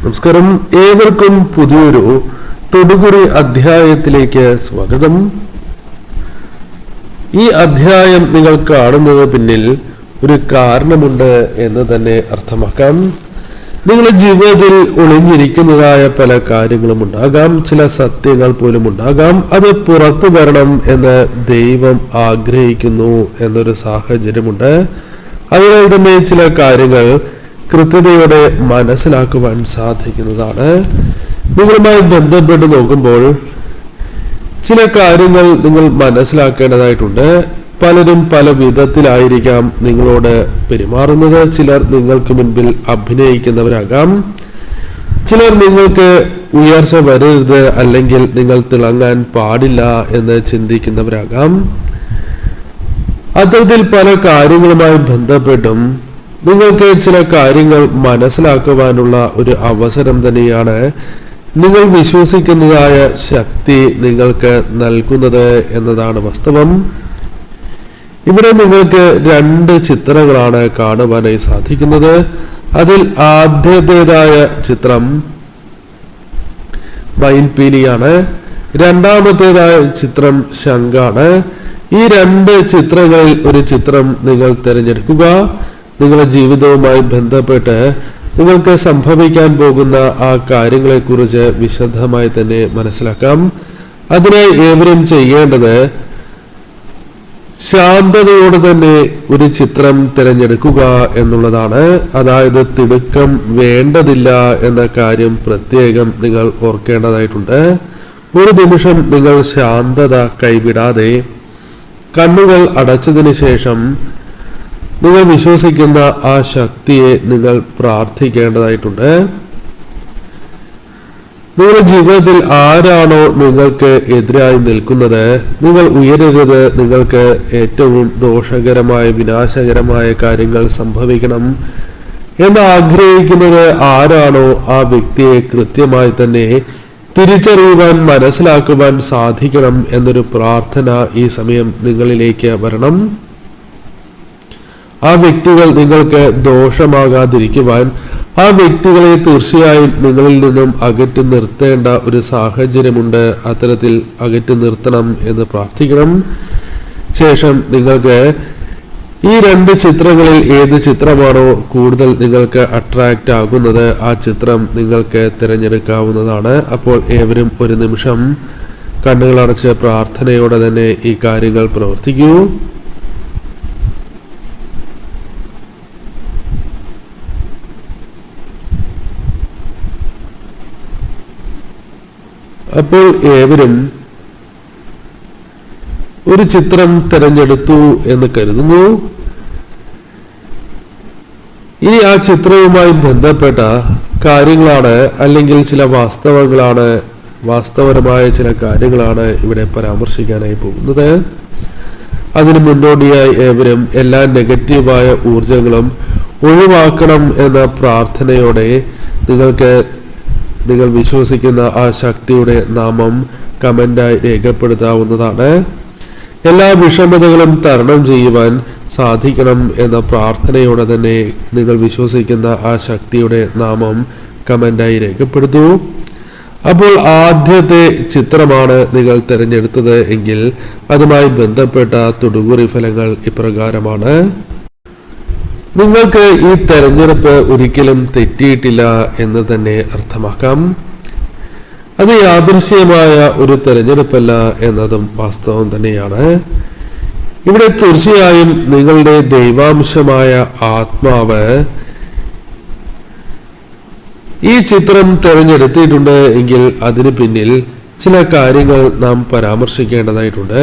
നമസ്കാരം, ഏവർക്കും പുതിയൊരു തൊടുകുറി അധ്യായത്തിലേക്ക് സ്വാഗതം. ഈ അധ്യായം നിങ്ങൾ കാണുന്നത് പിന്നിൽ ഒരു കാരണമുണ്ട് എന്ന് തന്നെ അർത്ഥമാക്കാം. നിങ്ങളുടെ ജീവിതത്തിൽ ഒളിഞ്ഞിരിക്കുന്നതായ പല കാര്യങ്ങളും ഉണ്ടാകാം, ചില സത്യങ്ങൾ പോലും ഉണ്ടാകാം. അത് പുറത്തു വരണം എന്ന് ദൈവം ആഗ്രഹിക്കുന്നു എന്നൊരു സാഹചര്യമുണ്ട്. അതിനാൽ തന്നെ ചില കാര്യങ്ങൾ കൃത്യതയോടെ മനസ്സിലാക്കുവാൻ സാധിക്കുന്നതാണ്. നിങ്ങളുമായി ബന്ധപ്പെട്ട് നോക്കുമ്പോൾ ചില കാര്യങ്ങൾ നിങ്ങൾ മനസ്സിലാക്കേണ്ടതായിട്ടുണ്ട്. പലരും പല വിധത്തിലായിരിക്കാം നിങ്ങളോട് പെരുമാറുന്നത്. ചിലർ നിങ്ങൾക്ക് മുൻപിൽ അഭിനയിക്കുന്നവരാകാം, ചിലർ നിങ്ങൾക്ക് ഉയർച്ച വരരുത് അല്ലെങ്കിൽ നിങ്ങൾ തിളങ്ങാൻ പാടില്ല എന്ന് ചിന്തിക്കുന്നവരാകാം. അത്തരത്തിൽ പല കാര്യങ്ങളുമായി ബന്ധപ്പെട്ടും നിങ്ങൾക്ക് ചില കാര്യങ്ങൾ മനസ്സിലാക്കുവാനുള്ള ഒരു അവസരം തന്നെയാണ് നിങ്ങൾ വിശ്വസിക്കുന്നതായ ശക്തി നിങ്ങൾക്ക് നൽകുന്നത് എന്നതാണ് വാസ്തവം. ഇവിടെ നിങ്ങൾക്ക് രണ്ട് ചിത്രങ്ങളാണ് കാണുവാനായി സാധിക്കുന്നത്. അതിൽ ആദ്യത്തേതായ ചിത്രം മയിൽപീലിയാണ്, രണ്ടാമത്തേതായ ചിത്രം ശംഖാണ്. ഈ രണ്ട് ചിത്രങ്ങളിൽ ഒരു ചിത്രം നിങ്ങൾ തിരഞ്ഞെടുക്കുക. നിങ്ങളുടെ ജീവിതവുമായി ബന്ധപ്പെട്ട് നിങ്ങൾക്ക് സംഭവിക്കാൻ പോകുന്ന ആ കാര്യങ്ങളെക്കുറിച്ച് വിശദമായി തന്നെ മനസ്സിലാക്കാം. അതിനായി ഏവരും ചെയ്യേണ്ടത് ശാന്തതയോടെ തന്നെ ഒരു ചിത്രം തിരഞ്ഞെടുക്കുക എന്നുള്ളതാണ്. അതായത് തിടുക്കം വേണ്ടതില്ല എന്ന കാര്യം പ്രത്യേകം നിങ്ങൾ ഓർക്കേണ്ടതായിട്ടുണ്ട്. ഒരു നിമിഷം നിങ്ങൾ ശാന്തത കൈവിടാതെ കണ്ണുകൾ അടച്ചതിന് ശേഷം നിങ്ങൾ വിശ്വസിക്കുന്ന ആ ശക്തിയെ നിങ്ങൾ പ്രാർത്ഥിക്കേണ്ടതായിട്ടുണ്ട്. നിങ്ങളുടെ ജീവിതത്തിൽ ആരാണോ നിങ്ങൾക്ക് എതിരായി നിൽക്കുന്നത്, നിങ്ങൾ ഉയരരുത്, നിങ്ങൾക്ക് ഏറ്റവും ദോഷകരമായ വിനാശകരമായ കാര്യങ്ങൾ സംഭവിക്കണം എന്ന് ആഗ്രഹിക്കുന്നത് ആരാണോ ആ വ്യക്തിയെ കൃത്യമായി തന്നെ തിരിച്ചറിയുവാൻ മനസ്സിലാക്കുവാൻ സാധിക്കണം എന്നൊരു പ്രാർത്ഥന ഈ സമയം നിങ്ങളിലേക്ക് വരണം. ആ വ്യക്തികൾ നിങ്ങൾക്ക് ദോഷമാകാതിരിക്കുവാൻ ആ വ്യക്തികളെ തീർച്ചയായും നിങ്ങളിൽ നിന്നും അകറ്റി നിർത്തേണ്ട ഒരു സാഹചര്യമുണ്ട്. അത്തരത്തിൽ അകറ്റി നിർത്തണം എന്ന് പ്രാർത്ഥിക്കണം. ശേഷം നിങ്ങൾക്ക് ഈ രണ്ട് ചിത്രങ്ങളിൽ ഏത് ചിത്രമാണോ കൂടുതൽ നിങ്ങൾക്ക് അട്രാക്റ്റ് ആകുന്നത് ആ ചിത്രം നിങ്ങൾക്ക് തിരഞ്ഞെടുക്കാവുന്നതാണ്. അപ്പോൾ ഏവരും ഒരു നിമിഷം കണ്ണുകളടച്ച് പ്രാർത്ഥനയോടെ തന്നെ ഈ കാര്യങ്ങൾ പ്രവർത്തിക്കൂ. അപ്പോൾ ഏവരും ഒരു ചിത്രം തിരഞ്ഞെടുത്തു എന്ന് കരുതുന്നു. ഇനി ആ ചിത്രവുമായി ബന്ധപ്പെട്ട കാര്യങ്ങളാണ് അല്ലെങ്കിൽ ചില വാസ്തവപരമായ ചില കാര്യങ്ങളാണ് ഇവിടെ പരാമർശിക്കാനായി പോകുന്നത്. അതിന് മുന്നോടിയായി ഏവരും എല്ലാ നെഗറ്റീവായ ഊർജങ്ങളും ഒഴിവാക്കണം എന്ന പ്രാർത്ഥനയോടെ നിങ്ങൾ വിശ്വസിക്കുന്ന ആ ശക്തിയുടെ നാമം കമന്റായി രേഖപ്പെടുത്താവുന്നതാണ്. എല്ലാ വിഷമതകളും തരണം ചെയ്യുവാൻ സാധിക്കണം എന്ന പ്രാർത്ഥനയോടെ തന്നെ നിങ്ങൾ വിശ്വസിക്കുന്ന ആ ശക്തിയുടെ നാമം കമന്റായി രേഖപ്പെടുത്തൂ. അപ്പോൾ ആദ്യത്തെ ചിത്രമാണ് നിങ്ങൾ തിരഞ്ഞെടുത്തത് എങ്കിൽ അതുമായി ബന്ധപ്പെട്ട തൊടുകുറി ഫലങ്ങൾ ഇപ്രകാരമാണ്. നിങ്ങൾക്ക് ഈ തെരഞ്ഞെടുപ്പ് ഒരിക്കലും തെറ്റിയിട്ടില്ല എന്ന് തന്നെ അർത്ഥമാക്കാം. അത് യാദൃശ്യമായ ഒരു തെരഞ്ഞെടുപ്പല്ല എന്നതും വാസ്തവം തന്നെയാണ്. ഇവിടെ തീർച്ചയായും നിങ്ങളുടെ ദൈവാംശമായ ആത്മാവ് ഈ ചിത്രം തിരഞ്ഞെടുത്തിട്ടുണ്ട് എങ്കിൽ അതിന് പിന്നിൽ ചില കാര്യങ്ങൾ നാം പരാമർശിക്കേണ്ടതായിട്ടുണ്ട്.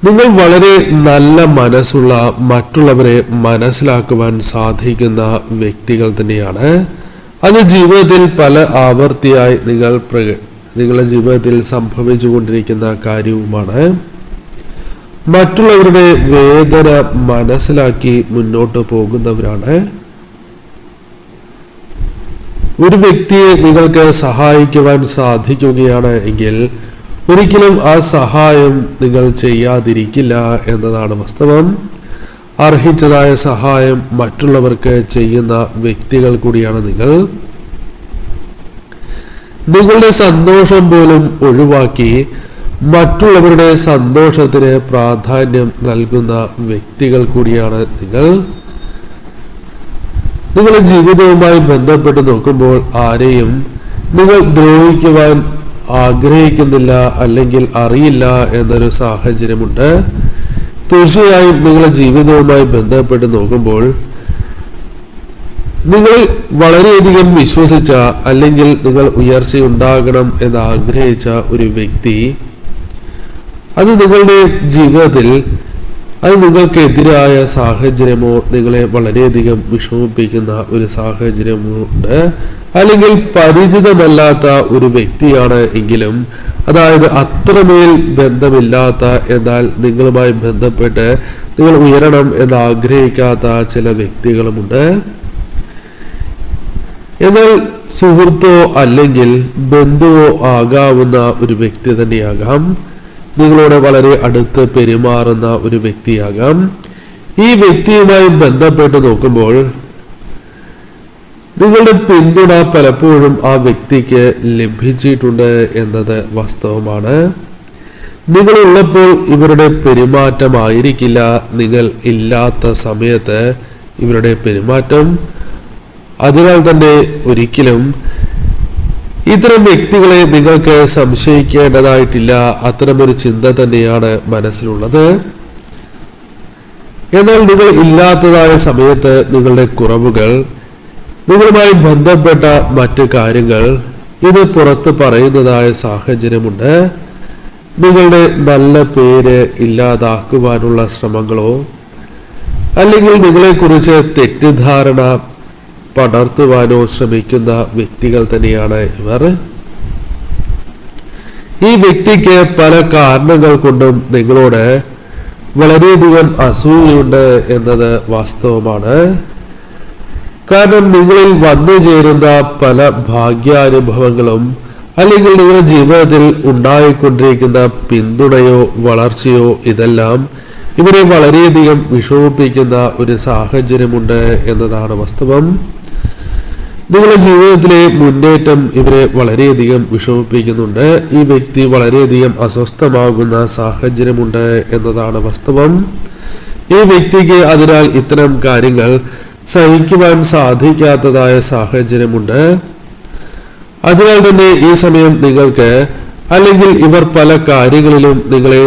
നിങ്ങൾ വളരെ നല്ല മനസ്സുള്ള, മറ്റുള്ളവരെ മനസ്സിലാക്കുവാൻ സാധിക്കുന്ന വ്യക്തികൾ തന്നെയാണ്. അത് ജീവിതത്തിൽ പല ആവർത്തിയായി നിങ്ങളുടെ ജീവിതത്തിൽ സംഭവിച്ചുകൊണ്ടിരിക്കുന്ന കാര്യവുമാണ്. മറ്റുള്ളവരുടെ വേദന മനസ്സിലാക്കി മുന്നോട്ട് പോകുന്നവരാണ്. ഒരു വ്യക്തിയെ നിങ്ങൾക്ക് സഹായിക്കുവാൻ സാധിക്കുകയാണ് എങ്കിൽ ഒരിക്കലും ആ സഹായം നിങ്ങൾ ചെയ്യാതിരിക്കില്ല എന്നതാണ് വാസ്തവം. അർഹിച്ചതായ സഹായം മറ്റുള്ളവർക്ക് ചെയ്യുന്ന വ്യക്തികൾ കൂടിയാണ് നിങ്ങൾ. നിങ്ങളുടെ സന്തോഷം പോലും ഒഴിവാക്കി മറ്റുള്ളവരുടെ സന്തോഷത്തിന് പ്രാധാന്യം നൽകുന്ന വ്യക്തികൾ കൂടിയാണ് നിങ്ങൾ. നിങ്ങളുടെ ജീവിതവുമായി ബന്ധപ്പെട്ട് നോക്കുമ്പോൾ ആരെയും നിങ്ങൾ ദ്രോഹിക്കുവാൻ ആഗ്രഹിക്കുന്നില്ല അല്ലെങ്കിൽ അറിയില്ല എന്നൊരു സാഹചര്യമുണ്ട്. തീർച്ചയായും നിങ്ങളുടെ ജീവിതവുമായി ബന്ധപ്പെട്ട് നോക്കുമ്പോൾ നിങ്ങൾ വളരെയധികം വിശ്വസിച്ച അല്ലെങ്കിൽ നിങ്ങൾ ഉയർച്ചയുണ്ടാകണം എന്ന് ആഗ്രഹിച്ച ഒരു വ്യക്തി അത് നിങ്ങളുടെ ജീവിതത്തിൽ അത് നിങ്ങൾക്കെതിരായ സാഹചര്യമോ നിങ്ങളെ വളരെയധികം വിഷമിപ്പിക്കുന്ന ഒരു സാഹചര്യമുണ്ട്, അല്ലെങ്കിൽ പരിചിതമല്ലാത്ത ഒരു വ്യക്തിയാണ് എങ്കിലും, അതായത് അത്രമേൽ ബന്ധമില്ലാത്ത എന്നാൽ നിങ്ങളുമായി ബന്ധപ്പെട്ട് നിങ്ങൾ ഉയരണം എന്ന് ആഗ്രഹിക്കാത്ത ചില വ്യക്തികളുമുണ്ട്. എന്നാൽ സുഹൃത്തോ അല്ലെങ്കിൽ ബന്ധുവോ ആകാവുന്ന ഒരു വ്യക്തി തന്നെയാകാം, നിങ്ങളോട് വളരെ അടുത്ത് പെരുമാറുന്ന ഒരു വ്യക്തിയാകാം. ഈ വ്യക്തിയുമായി ബന്ധപ്പെട്ട് നോക്കുമ്പോൾ നിങ്ങളുടെ പിന്തുണ പലപ്പോഴും ആ വ്യക്തിക്ക് ലഭിച്ചിട്ടുണ്ട് എന്നത് വാസ്തവമാണ്. നിങ്ങളുള്ളപ്പോൾ ഇവരുടെ പെരുമാറ്റമായിരിക്കില്ല നിങ്ങൾ ഇല്ലാത്ത സമയത്ത് ഇവരുടെ പെരുമാറ്റം. അതിനാൽ തന്നെ ഒരിക്കലും ഇത്തരം വ്യക്തികളെ നിങ്ങൾക്ക് സംശയിക്കേണ്ടതായിട്ടില്ല. അത്തരമൊരു ചിന്ത തന്നെയാണ് മനസ്സിലുള്ളത്. എന്നാൽ നിങ്ങൾ ഇല്ലാത്തതായ സമയത്ത് നിങ്ങളുടെ കുറവുകൾ, നിങ്ങളുമായി ബന്ധപ്പെട്ട മറ്റു കാര്യങ്ങൾ ഇത് പുറത്ത് പറയുന്നതായ സാഹചര്യമുണ്ട്. നിങ്ങളുടെ നല്ല പേര് ഇല്ലാതാക്കുവാനുള്ള ശ്രമങ്ങളോ അല്ലെങ്കിൽ നിങ്ങളെക്കുറിച്ച് തെറ്റിദ്ധാരണ പടർത്തുവാനോ ശ്രമിക്കുന്ന വ്യക്തികൾ തന്നെയാണ് ഇവർ. ഈ വ്യക്തിക്ക് പല കാരണങ്ങൾ കൊണ്ടും നിങ്ങളോട് വളരെയധികം അസൂയയുണ്ട് എന്നത് വാസ്തവമാണ്. കാരണം നിങ്ങളിൽ വന്നു ചേരുന്ന പല ഭാഗ്യാനുഭവങ്ങളും അല്ലെങ്കിൽ നിങ്ങളുടെ ജീവിതത്തിൽ ഉണ്ടായിക്കൊണ്ടിരിക്കുന്ന പിന്തുണയോ വളർച്ചയോ ഇതെല്ലാം ഇവരെ വളരെയധികം വിഷമിപ്പിക്കുന്ന ഒരു സാഹചര്യമുണ്ട് എന്നതാണ് വാസ്തവം. നിങ്ങളുടെ ജീവിതത്തിലെ മുന്നേറ്റം ഇവരെ വളരെയധികം വിഷമിപ്പിക്കുന്നുണ്ട്. ഈ വ്യക്തി വളരെയധികം അസ്വസ്ഥമാകുന്ന സാഹചര്യമുണ്ട് എന്നതാണ് വാസ്തവം. ഈ വ്യക്തിക്ക് അതിനാൽ ഇത്തരം കാര്യങ്ങൾ സഹിക്കുവാൻ സാധിക്കാത്തതായ സാഹചര്യമുണ്ട്. അതിനാൽ തന്നെ ഈ സമയം നിങ്ങൾക്ക് അല്ലെങ്കിൽ ഇവർ പല കാര്യങ്ങളിലും നിങ്ങളെ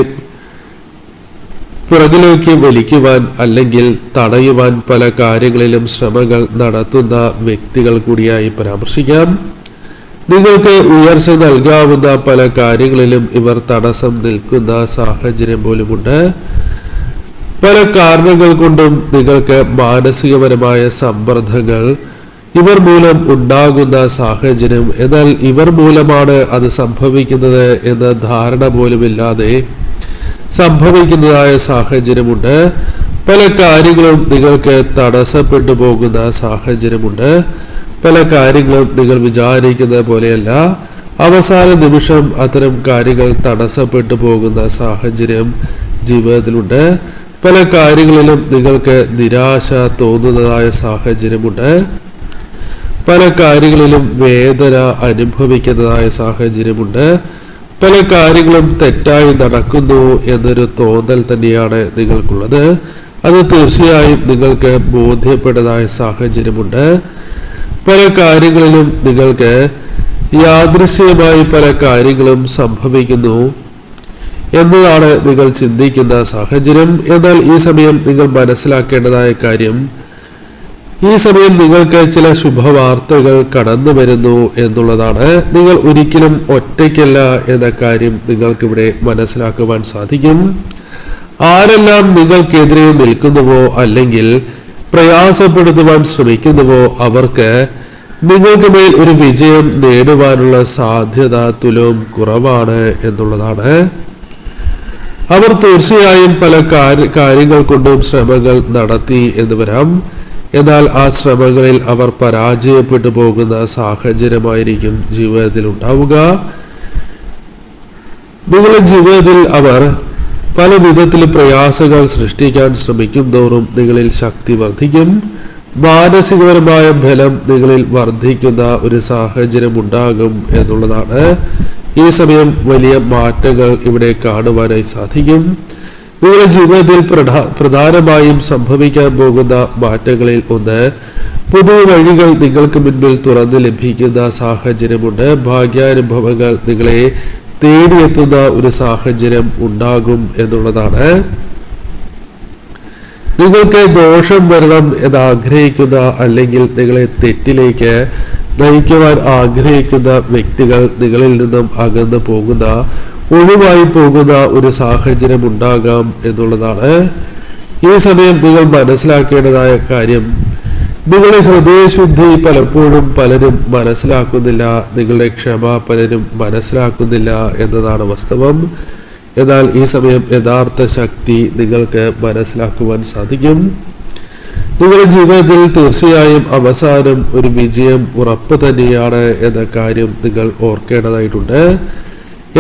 പുറകിലേക്ക് വലിക്കുവാൻ അല്ലെങ്കിൽ തടയുവാൻ പല കാര്യങ്ങളിലും ശ്രമങ്ങൾ നടത്തുന്ന വ്യക്തികൾ കൂടിയായി പരാമർശിക്കാം. നിങ്ങൾക്ക് ഉയർച്ച നൽകാവുന്ന പല കാര്യങ്ങളിലും ഇവർ തടസ്സം നിൽക്കുന്ന സാഹചര്യം പോലുമുണ്ട്. പല കാരണങ്ങൾ കൊണ്ടും നിങ്ങൾക്ക് മാനസികപരമായ സമ്മർദ്ദങ്ങൾ ഇവർ മൂലം ഉണ്ടാകുന്ന സാഹചര്യം, എന്നാൽ ഇവർ മൂലമാണ് അത് സംഭവിക്കുന്നത് എന്ന ധാരണ പോലുമില്ലാതെ സംഭവിക്കുന്നതായ സാഹചര്യമുണ്ട്. പല കാര്യങ്ങളും നിങ്ങൾക്ക് തടസ്സപ്പെട്ടു പോകുന്ന സാഹചര്യമുണ്ട്. പല കാര്യങ്ങളും നിങ്ങൾ വിചാരിക്കുന്നത് പോലെയല്ല, അവസാന നിമിഷം അത്തരം കാര്യങ്ങൾ തടസ്സപ്പെട്ടു പോകുന്ന സാഹചര്യം ജീവിതത്തിലുണ്ട്. പല കാര്യങ്ങളിലും നിങ്ങൾക്ക് നിരാശ തോന്നുന്നതായ സാഹചര്യമുണ്ട്. പല കാര്യങ്ങളിലും വേദന അനുഭവിക്കുന്നതായ സാഹചര്യമുണ്ട്. പല കാര്യങ്ങളും തെറ്റായി നടക്കുന്നു എന്നൊരു തോന്നൽ തന്നെയാണ് നിങ്ങൾക്കുള്ളത്. അത് തീർച്ചയായും നിങ്ങൾക്ക് ബോധ്യപ്പെട്ടതായ സാഹചര്യമുണ്ട്. പല കാര്യങ്ങളിലും നിങ്ങൾക്ക് യാദൃശ്യമായി പല കാര്യങ്ങളും സംഭവിക്കുന്നു എന്നതാണ് നിങ്ങൾ ചിന്തിക്കുന്ന സാഹചര്യം. എന്നാൽ ഈ സമയം നിങ്ങൾ മനസ്സിലാക്കേണ്ടതായ കാര്യം, ഈ സമയം നിങ്ങൾക്ക് ചില ശുഭവാർത്തകൾ കടന്നു വരുന്നു എന്നുള്ളതാണ്. നിങ്ങൾ ഒരിക്കലും ഒറ്റയ്ക്കല്ല എന്ന കാര്യം നിങ്ങൾക്കിവിടെ മനസ്സിലാക്കുവാൻ സാധിക്കും. ആരെല്ലാം നിങ്ങൾക്കെതിരെ നിൽക്കുന്നുവോ അല്ലെങ്കിൽ പ്രയാസപ്പെടുത്തുവാൻ ശ്രമിക്കുന്നുവോ അവർക്ക് നിങ്ങൾക്ക് മേൽ ഒരു വിജയം നേടുവാനുള്ള സാധ്യത തുലവും കുറവാണ് എന്നുള്ളതാണ്. അവർ തീർച്ചയായും പല കാര്യങ്ങൾ കൊണ്ടും ശ്രമങ്ങൾ നടത്തി എന്ന് വരാം. എന്നാൽ ആ ശ്രമങ്ങളിൽ അവർ പരാജയപ്പെട്ടു പോകുന്ന സാഹചര്യമായിരിക്കും ജീവിതത്തിൽ ഉണ്ടാവുക. നിങ്ങളുടെ ജീവിതത്തിൽ അവർ പല വിധത്തിൽ പ്രയാസങ്ങൾ സൃഷ്ടിക്കാൻ ശ്രമിക്കും തോറും നിങ്ങളിൽ ശക്തി വർദ്ധിക്കും. മാനസികപരമായ ബലം നിങ്ങളിൽ വർദ്ധിക്കുന്ന ഒരു സാഹചര്യം ഉണ്ടാകും എന്നുള്ളതാണ്. ഈ സമയം വലിയ മാറ്റങ്ങൾ ഇവിടെ കാണുവാനായി സാധിക്കും. നിങ്ങളുടെ ജീവിതത്തിൽ പ്രധാനമായും സംഭവിക്കാൻ പോകുന്ന മാറ്റങ്ങളിൽ ഒന്ന്, പുതിയ വഴികൾ നിങ്ങൾക്ക് മുൻപിൽ തുറന്ന് ലഭിക്കുന്ന സാഹചര്യമുണ്ട്. ഭാഗ്യാനുഭവങ്ങൾ നിങ്ങളെ തേടിയെത്തുന്ന ഒരു സാഹചര്യം ഉണ്ടാകും എന്നുള്ളതാണ്. നിങ്ങൾക്ക് ദോഷം വരണം എന്ന് ആഗ്രഹിക്കുന്ന അല്ലെങ്കിൽ നിങ്ങളെ തെറ്റിലേക്ക് നയിക്കുവാൻ ആഗ്രഹിക്കുന്ന വ്യക്തികൾ നിങ്ങളിൽ നിന്നും അകന്നു പോകുന്ന, ഒഴിവായി പോകുന്ന ഒരു സാഹചര്യം ഉണ്ടാകാം എന്നുള്ളതാണ്. ഈ സമയം നിങ്ങൾ മനസ്സിലാക്കേണ്ടതായ കാര്യം, നിങ്ങളുടെ ഹൃദയശുദ്ധി പലപ്പോഴും പലരും മനസ്സിലാക്കുന്നില്ല, നിങ്ങളുടെ ക്ഷമ പലരും മനസ്സിലാക്കുന്നില്ല എന്നതാണ് വാസ്തവം. എന്നാൽ ഈ സമയം യഥാർത്ഥ ശക്തി നിങ്ങൾക്ക് മനസ്സിലാക്കുവാൻ സാധിക്കും. നിങ്ങളുടെ ജീവിതത്തിൽ തീർച്ചയായും അവസാനം ഒരു വിജയം ഉറപ്പ് തന്നെയാണ് എന്ന കാര്യം നിങ്ങൾ ഓർക്കേണ്ടതായിട്ടുണ്ട്.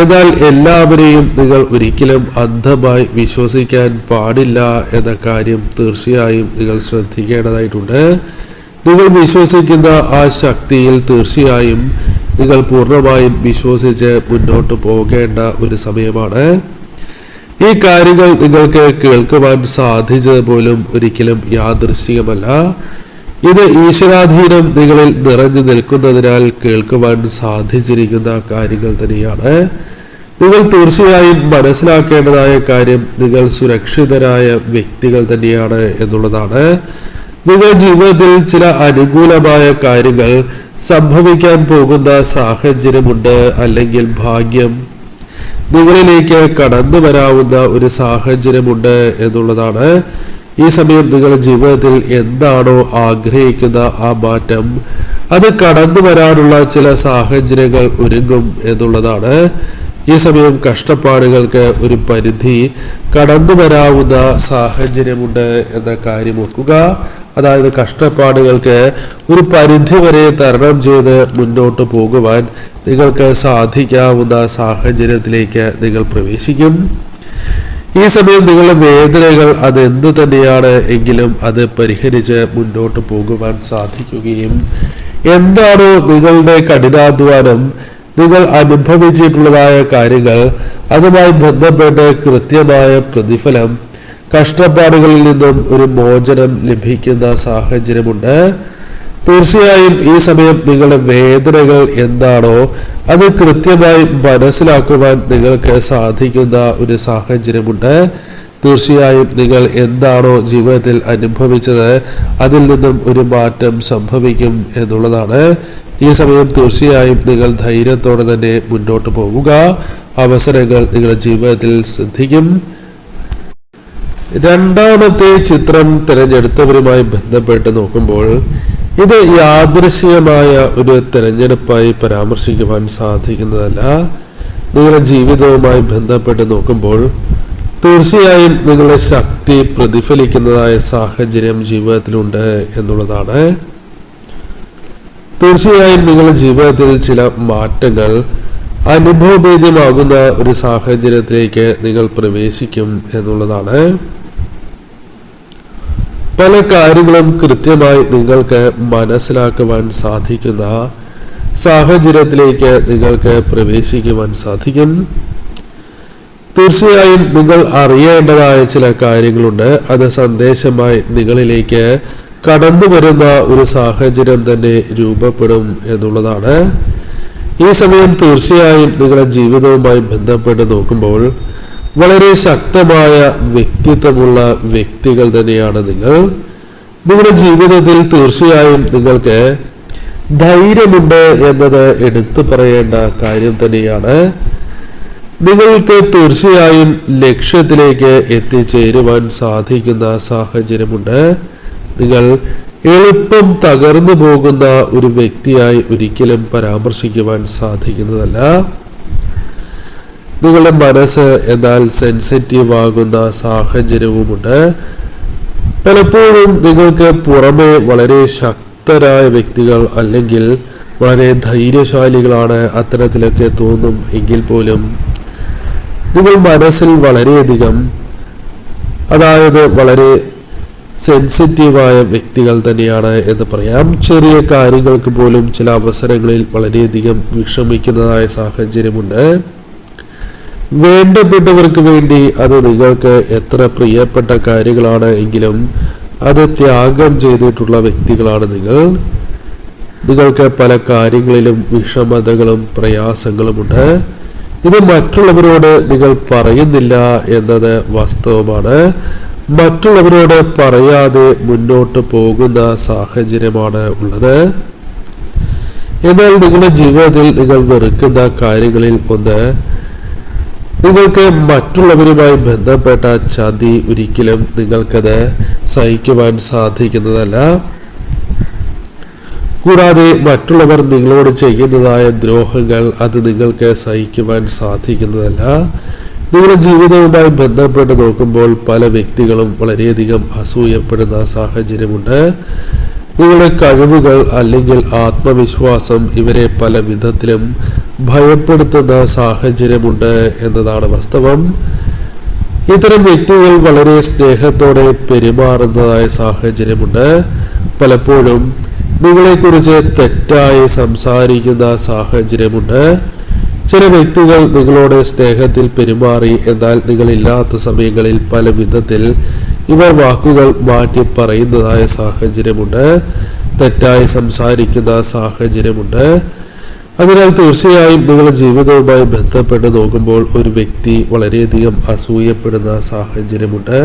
എന്നാൽ എല്ലാവരെയും നിങ്ങൾ ഒരിക്കലും അന്ധമായി വിശ്വസിക്കാൻ പാടില്ല എന്ന കാര്യം തീർച്ചയായും നിങ്ങൾ ശ്രദ്ധിക്കേണ്ടതായിട്ടുണ്ട്. നിങ്ങൾ വിശ്വസിക്കുന്ന ആ ശക്തിയിൽ തീർച്ചയായും നിങ്ങൾ പൂർണ്ണമായും വിശ്വസിച്ച് മുന്നോട്ട് പോകേണ്ട ഒരു സമയമാണ്. ഈ കാര്യങ്ങൾ നിങ്ങൾക്ക് കേൾക്കുവാൻ സാധിച്ചത് പോലും ഒരിക്കലും യാദൃശ്ചികമല്ല. ഇത് ഈശ്വരാധീനം നിങ്ങളിൽ നിറഞ്ഞു നിൽക്കുന്നതിനാൽ കേൾക്കുവാൻ സാധിച്ചിരിക്കുന്ന കാര്യങ്ങൾ തന്നെയാണ്. നിങ്ങൾ തീർച്ചയായും മനസ്സിലാക്കേണ്ടതായ കാര്യം, നിങ്ങൾ സുരക്ഷിതരായ വ്യക്തികൾ തന്നെയാണ് എന്നുള്ളതാണ്. നിങ്ങളുടെ ജീവിതത്തിൽ ചില അനുകൂലമായ കാര്യങ്ങൾ സംഭവിക്കാൻ പോകുന്ന സാഹചര്യമുണ്ട്, അല്ലെങ്കിൽ ഭാഗ്യം നിങ്ങളിലേക്ക് കടന്നു വരാവുന്ന ഒരു സാഹചര്യമുണ്ട് എന്നുള്ളതാണ്. ഈ സമയം നിങ്ങളുടെ ജീവിതത്തിൽ എന്താണോ ആഗ്രഹിക്കുന്ന ആ മാറ്റം, അത് കടന്നു വരാനുള്ള ചില സാഹചര്യങ്ങൾ ഒരുങ്ങും എന്നുള്ളതാണ്. ഈ സമയം കഷ്ടപ്പാടുകൾക്ക് ഒരു പരിധി കടന്നു വരാവുന്ന സാഹചര്യമുണ്ട് എന്ന കാര്യം ഓർക്കുക. അതായത് കഷ്ടപ്പാടുകൾക്ക് ഒരു പരിധി വരെ തരണം ചെയ്ത് മുന്നോട്ട് പോകുവാൻ നിങ്ങൾക്ക് സാധിക്കാവുന്ന സാഹചര്യത്തിലേക്ക് നിങ്ങൾ പ്രവേശിക്കും. ഈ സമയം നിങ്ങളുടെ വേദനകൾ അതെന്തു തന്നെയാണ് എങ്കിലും അത് പരിഹരിച്ച് മുന്നോട്ട് പോകുവാൻ സാധിക്കുകയും, എന്താണോ നിങ്ങളുടെ കഠിനാധ്വാനം, നിങ്ങൾ അനുഭവിച്ചിട്ടുള്ളതായ കാര്യങ്ങൾ, അതുമായി ബന്ധപ്പെട്ട് കൃത്യമായ പ്രതിഫലം, കഷ്ടപ്പാടുകളിൽ നിന്നും ഒരു മോചനം ലഭിക്കുന്ന സാഹചര്യമുണ്ട്. തീർച്ചയായും ഈ സമയം നിങ്ങളുടെ വേദനകൾ എന്താണോ അത് കൃത്യമായി മനസ്സിലാക്കുവാൻ നിങ്ങൾക്ക് സാധിക്കുന്ന ഒരു സാഹചര്യമുണ്ട്. തീർച്ചയായും നിങ്ങൾ എന്താണോ ജീവിതത്തിൽ അനുഭവിച്ചത് അതിൽ നിന്നും ഒരു മാറ്റം സംഭവിക്കും എന്നുള്ളതാണ്. ഈ സമയം തീർച്ചയായും നിങ്ങൾ ധൈര്യത്തോടെ തന്നെ മുന്നോട്ട് പോവുക. അവസരങ്ങൾ നിങ്ങളുടെ ജീവിതത്തിൽ ശ്രദ്ധിക്കും. രണ്ടാമത്തെ ചിത്രം തിരഞ്ഞെടുത്തവരുമായി ബന്ധപ്പെട്ട് നോക്കുമ്പോൾ, ഇത് യാദൃശ്ചികമായ ഒരു തിരഞ്ഞെടുപ്പായി പരാമർശിക്കുവാൻ സാധിക്കുന്നതല്ല. നിങ്ങളുടെ ജീവിതവുമായി ബന്ധപ്പെട്ട് നോക്കുമ്പോൾ തീർച്ചയായും നിങ്ങളുടെ ശക്തി പ്രതിഫലിക്കുന്നതായ സാഹചര്യം ജീവിതത്തിലുണ്ട് എന്നുള്ളതാണ്. തീർച്ചയായും നിങ്ങളുടെ ജീവിതത്തിൽ ചില മാറ്റങ്ങൾ അനുഭവഭേദ്യമാകുന്ന ഒരു സാഹചര്യത്തിലേക്ക് നിങ്ങൾ പ്രവേശിക്കും എന്നുള്ളതാണ്. പല കാര്യങ്ങളും കൃത്യമായി നിങ്ങൾക്ക് മനസ്സിലാക്കുവാൻ സാധിക്കുന്ന സാഹചര്യത്തിലേക്ക് നിങ്ങൾക്ക് പ്രവേശിക്കുവാൻ സാധിക്കും. തീർച്ചയായും നിങ്ങൾ അറിയേണ്ടതായ ചില കാര്യങ്ങളുണ്ട്. അത് സന്ദേശമായി നിങ്ങളിലേക്ക് കടന്നു വരുന്ന ഒരു സാഹചര്യം തന്നെ രൂപപ്പെടും എന്നുള്ളതാണ്. ഈ സമയം തീർച്ചയായും നിങ്ങളുടെ ജീവിതവുമായി ബന്ധപ്പെട്ട് നോക്കുമ്പോൾ വളരെ ശക്തമായ വ്യക്തിത്വമുള്ള വ്യക്തികൾ തന്നെയാണ് നിങ്ങൾ. നിങ്ങളുടെ ജീവിതത്തിൽ തീർച്ചയായും നിങ്ങൾക്ക് ധൈര്യമുണ്ട് എന്നത് എടുത്തു പറയേണ്ട കാര്യം തന്നെയാണ്. നിങ്ങൾക്ക് തീർച്ചയായും ലക്ഷ്യത്തിലേക്ക് എത്തിച്ചേരുവാൻ സാധിക്കുന്ന സാഹചര്യമുണ്ട്. നിങ്ങൾ എളുപ്പം തകർന്നു പോകുന്ന ഒരു വ്യക്തിയായി ഒരിക്കലും പരാമർശിക്കുവാൻ സാധിക്കുന്നതല്ല. നിങ്ങളുടെ മനസ്സ് എന്നാൽ സെൻസിറ്റീവ് ആകുന്ന സാഹചര്യവുമുണ്ട്. പലപ്പോഴും നിങ്ങൾക്ക് പുറമെ വളരെ ശക്തരായ വ്യക്തികൾ അല്ലെങ്കിൽ വളരെ ധൈര്യശാലികളാണ് അത്തരത്തിലൊക്കെ തോന്നും എങ്കിൽ പോലും നിങ്ങൾ മനസ്സിൽ വളരെയധികം വളരെ സെൻസിറ്റീവായ വ്യക്തികൾ തന്നെയാണ് എന്ന് പറയാം. ചെറിയ കാര്യങ്ങൾക്ക് പോലും ചില അവസരങ്ങളിൽ വളരെയധികം വിഷമിക്കുന്നതായ സാഹചര്യമുണ്ട്. വേണ്ടപ്പെട്ടവർക്ക് വേണ്ടി അത് നിങ്ങൾക്ക് എത്ര പ്രിയപ്പെട്ട കാര്യങ്ങളാണ് എങ്കിലും അത് ത്യാഗം ചെയ്തിട്ടുള്ള വ്യക്തികളാണ് നിങ്ങൾക്ക് പല കാര്യങ്ങളിലും വിഷമതകളും പ്രയാസങ്ങളുമുണ്ട്. ഇത് മറ്റുള്ളവരോട് നിങ്ങൾ പറയുന്നില്ല എന്നത് വാസ്തവമാണ്. മറ്റുള്ളവരോട് പറയാതെ മുന്നോട്ട് പോകുന്ന സാഹചര്യമാണ് ഉള്ളത്. എന്നാൽ നിങ്ങളുടെ ജീവിതത്തിൽ നിങ്ങൾ വെറുക്കുന്ന കാര്യങ്ങളിൽ ഒന്ന്, നിങ്ങൾക്ക് മറ്റുള്ളവരുമായി ബന്ധപ്പെട്ട ചതി ഒരിക്കലും നിങ്ങൾക്കത് സഹിക്കുവാൻ സാധിക്കുന്നതല്ല. കൂടാതെ മറ്റുള്ളവർ നിങ്ങളോട് ചെയ്യുന്നതായ ദ്രോഹങ്ങൾ അത് നിങ്ങൾക്ക് സഹിക്കുവാൻ സാധിക്കുന്നതല്ല. നിങ്ങളുടെ ജീവിതവുമായി ബന്ധപ്പെട്ട് നോക്കുമ്പോൾ പല വ്യക്തികളും വളരെയധികം അസൂയപ്പെടുന്ന സാഹചര്യമുണ്ട്. നിങ്ങളുടെ കഴിവുകൾ അല്ലെങ്കിൽ ആത്മവിശ്വാസം ഇവരെ പല വിധത്തിലും ഭയപ്പെടുത്തുന്ന സാഹചര്യമുണ്ട് എന്നതാണ് വാസ്തവം. ഇത്തരം വ്യക്തികൾ വളരെ സ്നേഹത്തോടെ പെരുമാറുന്നതായ സാഹചര്യമുണ്ട്. പലപ്പോഴും നിങ്ങളെക്കുറിച്ച് തെറ്റായി സംസാരിക്കുന്ന സാഹചര്യമുണ്ട്. ചില വ്യക്തികൾ നിങ്ങളോട് സ്നേഹത്തിൽ പെരുമാറി, എന്നാൽ നിങ്ങളില്ലാത്ത സമയങ്ങളിൽ പല വിധത്തിൽ ഇവർ വാക്കുകൾ മാറ്റി പറയുന്നതായ സാഹചര്യമുണ്ട്, തെറ്റായി സംസാരിക്കുന്ന സാഹചര്യമുണ്ട്. അതിനാൽ തീർച്ചയായും നിങ്ങളുടെ ജീവിതവുമായി ബന്ധപ്പെട്ട് നോക്കുമ്പോൾ ഒരു വ്യക്തി വളരെയധികം അസൂയപ്പെടുന്ന സാഹചര്യമുണ്ട്.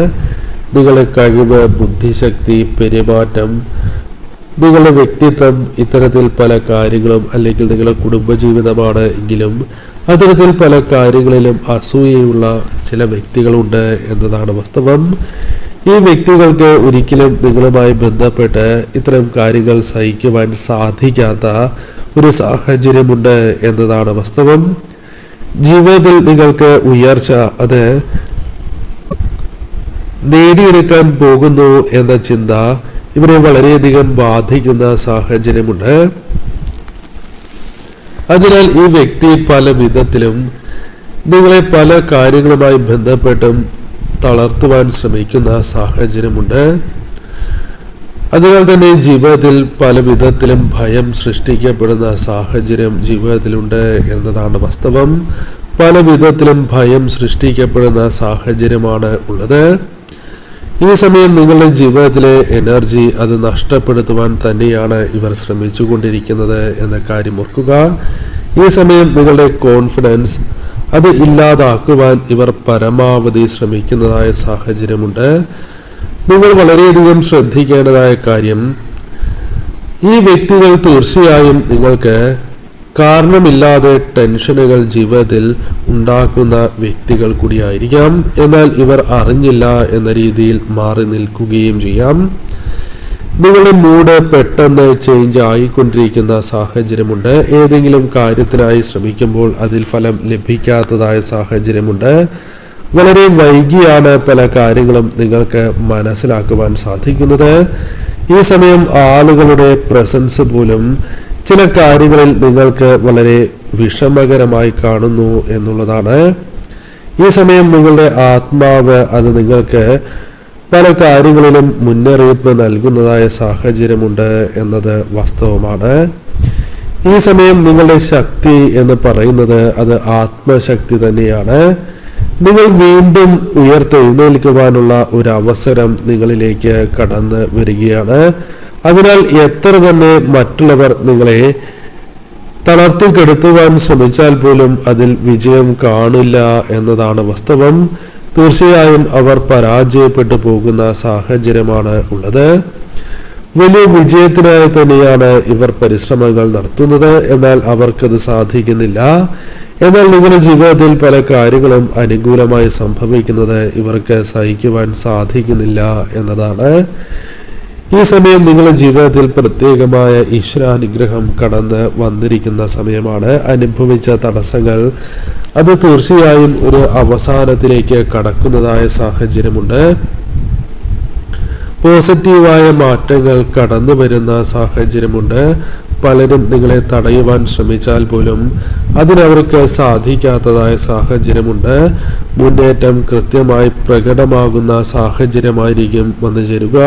നിങ്ങളുടെ കഴിവ്, ബുദ്ധിശക്തി, പെരുമാറ്റം, നിങ്ങളുടെ വ്യക്തിത്വം, ഇത്തരത്തിൽ പല കാര്യങ്ങളും, അല്ലെങ്കിൽ നിങ്ങളുടെ കുടുംബജീവിതമാണ് എങ്കിലും അത്തരത്തിൽ പല കാര്യങ്ങളിലും അസൂയയുള്ള ചില വ്യക്തികളുണ്ട് എന്നതാണ് വാസ്തവം. ഈ വ്യക്തികൾക്ക് ഒരിക്കലും നിങ്ങളുമായി ബന്ധപ്പെട്ട് ഇത്തരം കാര്യങ്ങൾ സഹിക്കുവാൻ സാധിക്കാത്ത ഒരു സാഹചര്യമുണ്ട് എന്നതാണ് വാസ്തവം. ജീവിതത്തിൽ നിങ്ങൾക്ക് ഉയർച്ച അത് നേടിയെടുക്കാൻ പോകുന്നു എന്ന ചിന്ത ഇവരെ വളരെയധികം ബാധിക്കുന്ന സാഹചര്യമുണ്ട്. അതിനാൽ ഈ വ്യക്തി പല വിധത്തിലും നിങ്ങളെ പല കാര്യങ്ങളുമായി ബന്ധപ്പെട്ടും തളർത്തുവാൻ ശ്രമിക്കുന്ന സാഹചര്യമുണ്ട്. അതിനാൽ തന്നെ ജീവിതത്തിൽ പല വിധത്തിലും ഭയം സൃഷ്ടിക്കപ്പെടുന്ന സാഹചര്യം ജീവിതത്തിലുണ്ട് എന്നതാണ് വാസ്തവം. പല വിധത്തിലും ഭയം സൃഷ്ടിക്കപ്പെടുന്ന സാഹചര്യമാണ് ഉള്ളത്. ഈ സമയം നിങ്ങളുടെ ജീവിതത്തിലെ എനർജി അത് നഷ്ടപ്പെടുത്തുവാൻ തന്നെയാണ് ഇവർ ശ്രമിച്ചുകൊണ്ടിരിക്കുന്നത് എന്ന കാര്യം ഓർക്കുക. ഈ സമയം നിങ്ങളുടെ കോൺഫിഡൻസ് അത് ഇല്ലാതാക്കുവാൻ ഇവർ പരമാവധി ശ്രമിക്കുന്നതായ സാഹചര്യമുണ്ട്. നിങ്ങൾ വളരെയധികം ശ്രദ്ധിക്കേണ്ടതായ കാര്യം, ഈ വ്യക്തികൾ തീർച്ചയായും നിങ്ങൾക്ക് കാരണമില്ലാതെ ടെൻഷനുകൾ ജീവിതത്തിൽ ഉണ്ടാക്കുന്ന വ്യക്തികൾ കൂടിയായിരിക്കാം. എന്നാൽ ഇവർ അറിഞ്ഞില്ല എന്ന രീതിയിൽ മാറി നിൽക്കുകയും ചെയ്യാം. നിങ്ങളുടെ മൂഡ് പെട്ടെന്ന് ചേഞ്ച് ആയിക്കൊണ്ടിരിക്കുന്ന സാഹചര്യമുണ്ട്. ഏതെങ്കിലും കാര്യത്തിനായി ശ്രമിക്കുമ്പോൾ അതിൽ ഫലം ലഭിക്കാത്തതായ സാഹചര്യമുണ്ട്. വളരെ വൈകിയാണ് പല കാര്യങ്ങളും നിങ്ങൾക്ക് മനസ്സിലാക്കുവാൻ സാധിക്കുന്നത്. ഈ സമയം ആളുകളുടെ പ്രസൻസ് പോലും ചില കാര്യങ്ങളിൽ നിങ്ങൾക്ക് വളരെ വിഷമകരമായി കാണുന്നു എന്നുള്ളതാണ്. ഈ സമയം നിങ്ങളുടെ ആത്മാവ് അത് നിങ്ങൾക്ക് പല കാര്യങ്ങളിലും മുന്നറിയിപ്പ് നൽകുന്നതായ സാഹചര്യമുണ്ട് എന്നത് വാസ്തവമാണ്. ഈ സമയം നിങ്ങളുടെ ശക്തി എന്ന് പറയുന്നത് അത് ആത്മശക്തി തന്നെയാണ്. നിങ്ങൾ വീണ്ടും ഉയർത്തെഴുന്നേൽക്കുവാനുള്ള ഒരു അവസരം നിങ്ങളിലേക്ക് കടന്നു വരികയാണ്. അതിനാൽ എത്ര തന്നെ മറ്റുള്ളവർ നിങ്ങളെ തളർത്തിക്കെടുത്തുവാൻ ശ്രമിച്ചാൽ പോലും അതിൽ വിജയം കാണില്ല എന്നതാണ് വാസ്തവം. തീർച്ചയായും അവർ പരാജയപ്പെട്ടു പോകുന്ന സാഹചര്യമാണ് ഉള്ളത്. വലിയ വിജയത്തിനായി തന്നെയാണ് ഇവർ പരിശ്രമങ്ങൾ നടത്തുന്നത്, എന്നാൽ അവർക്കത് സാധിക്കുന്നില്ല. എന്നാൽ നിങ്ങളുടെ ജീവിതത്തിൽ പല കാര്യങ്ങളും അനുകൂലമായി സംഭവിക്കുന്നത് ഇവർക്ക് സഹിക്കുവാൻ സാധിക്കുന്നില്ല എന്നതാണ്. ഈ സമയം നിങ്ങളുടെ ജീവിതത്തിൽ പ്രത്യേകമായ ഈശ്വരാനുഗ്രഹം കടന്ന് വന്നിരിക്കുന്ന സമയമാണ്. അനുഭവിച്ച തടസ്സങ്ങൾ അത് തീർച്ചയായും ഒരു അവസാനത്തിലേക്ക് കടക്കുന്നതായ സാഹചര്യമുണ്ട്. പോസിറ്റീവായ മാറ്റങ്ങൾ കടന്നു വരുന്ന സാഹചര്യമുണ്ട്. പലരും നിങ്ങളെ തടയുവാൻ ശ്രമിച്ചാൽ പോലും അതിനവർക്ക് സാധിക്കാത്തതായ സാഹചര്യമുണ്ട്. മുന്നേറ്റം കൃത്യമായി പ്രകടമാകുന്ന സാഹചര്യമായിരിക്കും വന്നു ചേരുക.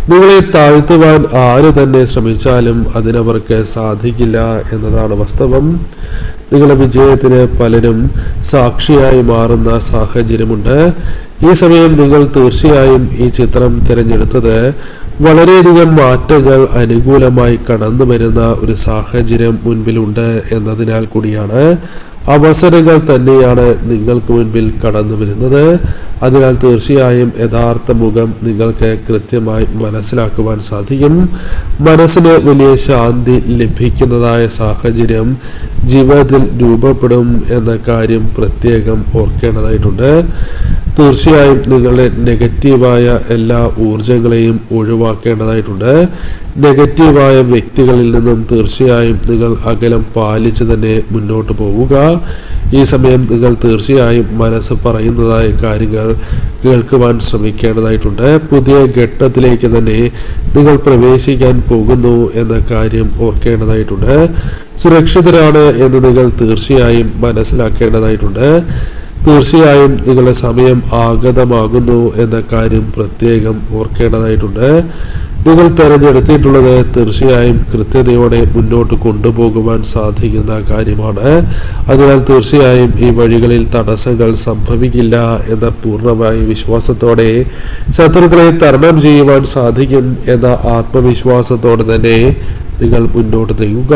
നിങ്ങളെ താഴ്ത്തുവാൻ ആര് തന്നെ ശ്രമിച്ചാലും അതിനവർക്ക് സാധിക്കില്ല എന്നതാണ് വാസ്തവം. നിങ്ങളുടെ വിജയത്തിന് പലരും സാക്ഷിയായി മാറുന്ന സാഹചര്യമുണ്ട്. ഈ സമയം നിങ്ങൾ തീർച്ചയായും ഈ ചിത്രം തിരഞ്ഞെടുത്തത് വളരെയധികം മാറ്റങ്ങൾ അനുകൂലമായി കടന്നു വരുന്ന ഒരു സാഹചര്യം മുൻപിലുണ്ട് എന്നതിനാൽ കൂടിയാണ്. അവസരങ്ങൾ തന്നെയാണ് നിങ്ങൾക്ക് മുൻപിൽ കടന്നു വരുന്നത്. അതിനാൽ തീർച്ചയായും യഥാർത്ഥ മുഖം നിങ്ങൾക്ക് കൃത്യമായി മനസ്സിലാക്കുവാൻ സാധിക്കും. മനസ്സിന് വലിയ ശാന്തി ലഭിക്കുന്നതായ സാഹചര്യം ജീവിതത്തിൽ രൂപപ്പെടും എന്ന കാര്യം പ്രത്യേകം ഓർക്കേണ്ടതായിട്ടുണ്ട്. തീർച്ചയായും നിങ്ങളുടെ നെഗറ്റീവായ എല്ലാ ഊർജങ്ങളെയും ഒഴിവാക്കേണ്ടതായിട്ടുണ്ട്. നെഗറ്റീവായ വ്യക്തികളിൽ നിന്നും തീർച്ചയായും നിങ്ങൾ അകലം പാലിച്ച് തന്നെ മുന്നോട്ട് പോവുക. ഈ സമയം നിങ്ങൾ തീർച്ചയായും മനസ്സ് പറയുന്നതായ കാര്യങ്ങൾ കേൾക്കുവാൻ ശ്രമിക്കേണ്ടതായിട്ടുണ്ട്. പുതിയ ഘട്ടത്തിലേക്ക് തന്നെ നിങ്ങൾ പ്രവേശിക്കാൻ പോകുന്നു എന്ന കാര്യം ഓർക്കേണ്ടതായിട്ടുണ്ട്. സുരക്ഷിതരാണ് എന്ന് നിങ്ങൾ തീർച്ചയായും മനസ്സിലാക്കേണ്ടതായിട്ടുണ്ട്. തീർച്ചയായും നിങ്ങളുടെ സമയം ആഗതമാകുന്നു എന്ന കാര്യം പ്രത്യേകം ഓർക്കേണ്ടതായിട്ടുണ്ട്. നിങ്ങൾ തിരഞ്ഞെടുത്തിട്ടുള്ളത് തീർച്ചയായും കൃത്യതയോടെ മുന്നോട്ട് കൊണ്ടുപോകുവാൻ സാധിക്കുന്ന കാര്യമാണ്. അതിനാൽ തീർച്ചയായും ഈ വഴികളിൽ തടസ്സങ്ങൾ സംഭവിക്കില്ല എന്ന പൂർണ്ണമായ വിശ്വാസത്തോടെ ശത്രുക്കളെ തരണം ചെയ്യുവാൻ സാധിക്കും എന്ന ആത്മവിശ്വാസത്തോടെ തന്നെ നിങ്ങൾ മുന്നോട്ട് നീങ്ങുക.